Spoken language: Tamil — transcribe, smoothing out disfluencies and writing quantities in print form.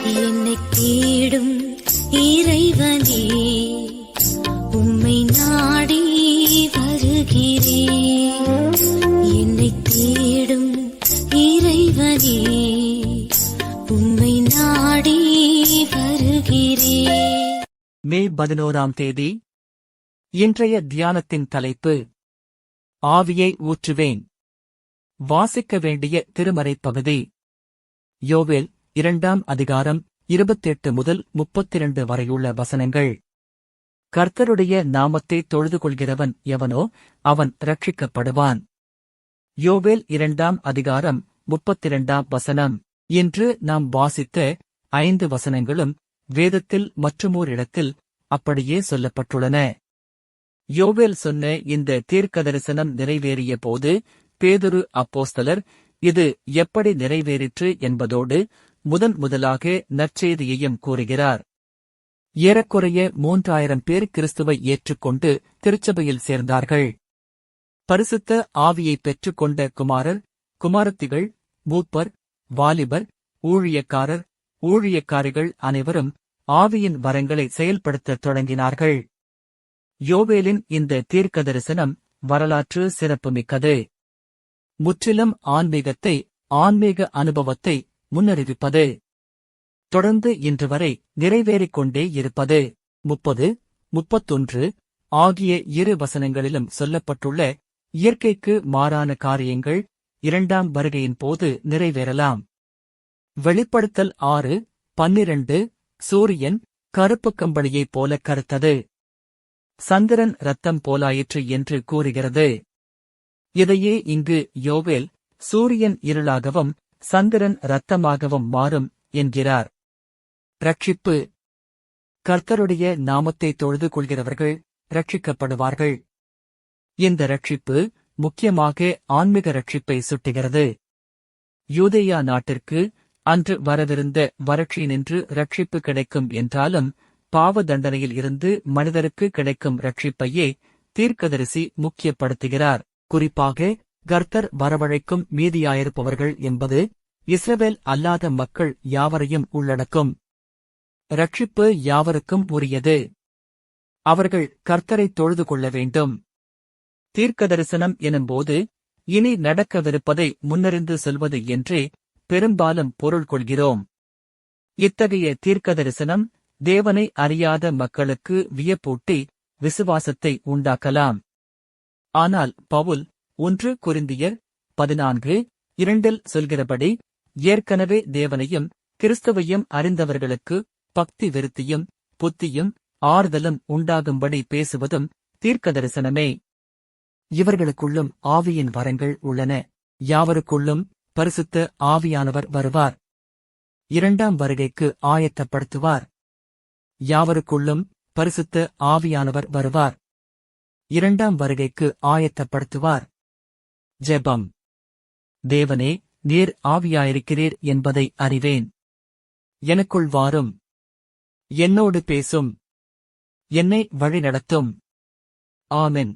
என்னை தேடும் இறைவனே, உம்மை நாடி வருகிறேன். என்னை தேடும் இறைவனே, உம்மை நாடி வருகிறேன். மே 11 இன்றைய தியானத்தின் தலைப்பு ஆவியை ஊற்றுவேன். வாசிக்க வேண்டிய திருமறைப் பகுதி யோவேல் 2 28 முதல் 32 வரையுள்ள வசனங்கள். கர்த்தருடைய நாமத்தை தொழுது கொள்கிறவன் எவனோ அவன் ரட்சிக்கப்படுவான். யோவேல் 2 32 வசனம். இன்று நாம் வாசித்த 5 வசனங்களும் வேதத்தில் மற்றுமோர் இடத்தில் அப்படியே சொல்லப்பட்டுள்ளன. யோவேல் சொன்ன இந்த தீர்க்கதரிசனம் நிறைவேறிய போது பேதுரு அப்போஸ்தலர் இது எப்படி நிறைவேறிற்று என்பதோடு முதலாக நற்செய்தியையும் கூறுகிறார். ஏறக்குறைய 3000 பேர் கிறிஸ்துவை ஏற்றுக்கொண்டு திருச்சபையில் சேர்ந்தார்கள். பரிசுத்த ஆவியை பெற்றுக்கொண்ட குமாரர், குமாரத்திகள், மூப்பர், வாலிபர், ஊழியக்காரர், ஊழியக்காரிகள் அனைவரும் ஆவியின் வரங்களை செயல்படுத்தத் தொடங்கினார்கள். யோவேலின் இந்த தீர்க்கதரிசனம் வரலாற்று சிறப்புமிக்கது. முற்றிலும் ஆன்மீக அனுபவத்தை முன்னறிவிப்பது. தொடர்ந்து இன்று வரை நிறைவேறிக் கொண்டே இருப்பது. 30, 31 ஆகிய 2 வசனங்களிலும் சொல்லப்பட்டுள்ள இயற்கைக்கு மாறான காரியங்கள் 2ஆம் வருகையின் போது நிறைவேறலாம். வெளிப்படுத்தல் 6:12 சூரியன் கருப்பு கம்பளியைப் போல கருத்தது, சந்திரன் இரத்தம் போலாயிற்று என்று கூறுகிறது. இதையே இங்கு யோவேல் சூரியன் இருளாகவும் சந்திரன் இரத்தமாகவும் மாறும் என்கிறார். ரட்சிப்பு. கர்த்தருடைய நாமத்தை தொழுது கொள்கிறவர்கள் ரட்சிக்கப்படுவார்கள். இந்த ரட்சிப்பு முக்கியமாக ஆன்மீக ரட்சிப்பை சுட்டுகிறது. யூதேயா நாட்டிற்கு அன்று வரவிருந்த வறட்சியினின்று ரட்சிப்பு கிடைக்கும் என்றாலும் பாவ தண்டனையில் இருந்து மனிதருக்கு கிடைக்கும் ரட்சிப்பையே தீர்க்கதரிசி முக்கியப்படுத்துகிறார். குறிப்பாக கர்த்தர் வரவழைக்கும் மீதியாயிருப்பவர்கள் என்பது இஸ்ரவேல் அல்லாத மக்கள் யாவரையும் உள்ளடக்கும். ரட்சிப்பு யாவருக்கும் உரியது. அவர்கள் கர்த்தரை தொழுது கொள்ள வேண்டும். தீர்க்கதரிசனம் எனும்போது இனி நடக்கவிருப்பதை முன்னறிந்து சொல்வது என்றே பெரும்பாலும் பொருள் கொள்கிறோம். இத்தகைய தீர்க்கதரிசனம் தேவனை அறியாத மக்களுக்கு வியப்பூட்டி விசுவாசத்தை உண்டாக்கலாம். ஆனால் பவுல் 1 கொரிந்தியர் 14:2 சொல்கிறபடி ஏற்கனவே தேவனையும் கிறிஸ்துவையும் அறிந்தவர்களுக்கு பக்தி விருத்தியும் புத்தியும் ஆறுதலும் உண்டாகும்படி பேசுவதும் தீர்க்கதரிசனமே. இவர்களுக்குள்ளும் ஆவியின் வரங்கள் உள்ளன. யாவருக்குள்ளும் பரிசுத்த ஆவியானவர் வருவார். 2ஆம் வருகைக்கு ஆயத்தப்படுத்துவார். யாவருக்குள்ளும் பரிசுத்த ஆவியானவர் வருவார். 2ஆம் வருகைக்கு ஆயத்தப்படுத்துவார். ஜெபம். தேவனே, நீர் ஆவியாயிருக்கிறீர் என்பதை அறிவேன். எனக்குள் வாரும். என்னோடு பேசும். என்னை வழிநடத்தும். ஆமென்.